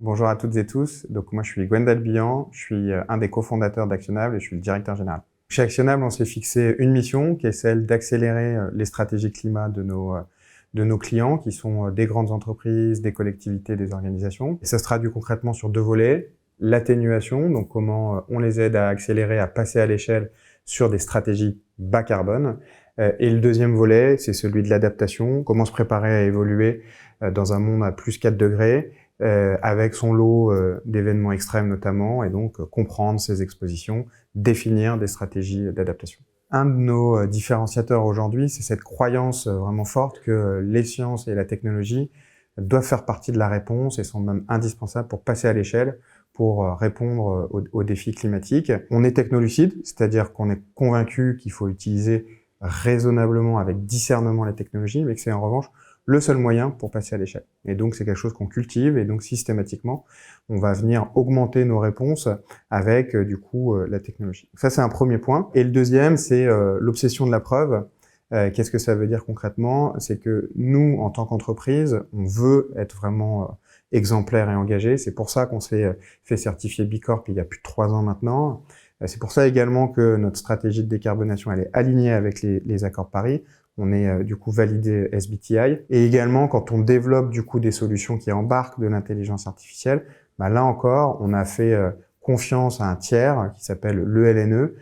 Bonjour à toutes et tous. Donc moi je suis Gwendal Bihan, je suis un des cofondateurs d'Actionable et je suis le directeur général. Chez Actionable, on s'est fixé une mission qui est celle d'accélérer les stratégies climat de nos clients qui sont des grandes entreprises, des collectivités, des organisations. Et ça se traduit concrètement sur deux volets. L'atténuation, donc comment on les aide à accélérer, à passer à l'échelle sur des stratégies bas carbone. Et le deuxième volet, c'est celui de l'adaptation, comment se préparer à évoluer dans un monde à plus 4 degrés, avec son lot d'événements extrêmes notamment, et donc comprendre ces expositions, définir des stratégies d'adaptation. Un de nos différenciateurs aujourd'hui, c'est cette croyance vraiment forte que les sciences et la technologie doivent faire partie de la réponse et sont même indispensables pour passer à l'échelle, pour répondre aux défis climatiques. On est technolucide, c'est-à-dire qu'on est convaincu qu'il faut utiliser raisonnablement, avec discernement la technologie, mais que c'est en revanche le seul moyen pour passer à l'échelle. Et donc c'est quelque chose qu'on cultive, et donc systématiquement, on va venir augmenter nos réponses avec du coup la technologie. Ça c'est un premier point. Et le deuxième, c'est l'obsession de la preuve. Qu'est-ce que ça veut dire concrètement? C'est que nous, en tant qu'entreprise, on veut être vraiment exemplaire et engagé. C'est pour ça qu'on s'est fait certifier B Corp il y a plus de 3 ans maintenant. C'est pour ça également que notre stratégie de décarbonation elle est alignée avec les accords de Paris. On est du coup validé SBTi. Et également, quand on développe du coup des solutions qui embarquent de l'intelligence artificielle, là encore, on a fait confiance à un tiers qui s'appelle l'ELNE,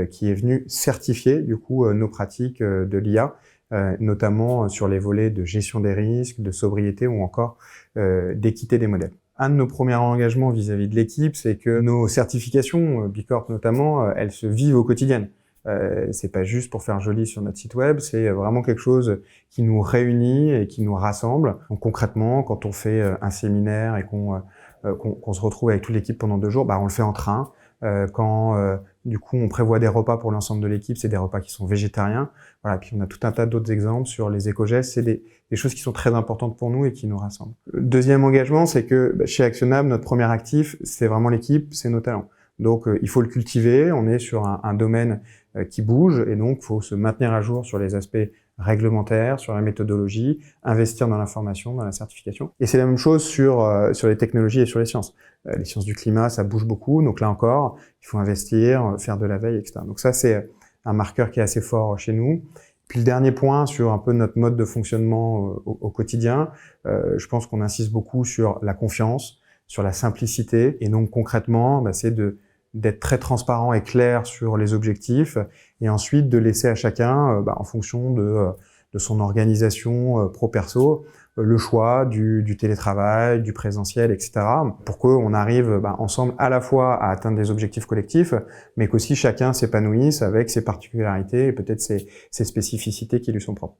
qui est venu certifier du coup nos pratiques de l'IA, notamment sur les volets de gestion des risques, de sobriété ou encore d'équité des modèles. Un de nos premiers engagements vis-à-vis de l'équipe, c'est que nos certifications, B Corp notamment, elles se vivent au quotidien. C'est pas juste pour faire joli sur notre site web, c'est vraiment quelque chose qui nous réunit et qui nous rassemble. Donc concrètement, quand on fait un séminaire et qu'on se retrouve avec toute l'équipe pendant 2 jours, on le fait en train. Quand du coup on prévoit des repas pour l'ensemble de l'équipe, c'est des repas qui sont végétariens. Voilà, puis on a tout un tas d'autres exemples sur les éco-gestes. C'est des choses qui sont très importantes pour nous et qui nous rassemblent. Le deuxième engagement, c'est que chez Actionable, notre premier actif, c'est vraiment l'équipe, c'est nos talents. Donc il faut le cultiver, on est sur un domaine qui bouge et donc il faut se maintenir à jour sur les aspects réglementaires, sur la méthodologie, investir dans l'information, dans la certification. Et c'est la même chose sur les technologies et sur les sciences. Les sciences du climat, ça bouge beaucoup, donc là encore, il faut investir, faire de la veille, etc. Donc ça, c'est un marqueur qui est assez fort chez nous. Puis le dernier point sur un peu notre mode de fonctionnement au quotidien, je pense qu'on insiste beaucoup sur la confiance, sur la simplicité, et donc concrètement, c'est d'être très transparent et clair sur les objectifs, et ensuite de laisser à chacun, en fonction de son organisation pro-perso, le choix du télétravail, du présentiel, etc. pour qu'on arrive ensemble à la fois à atteindre des objectifs collectifs, mais qu'aussi chacun s'épanouisse avec ses particularités et peut-être ses spécificités qui lui sont propres.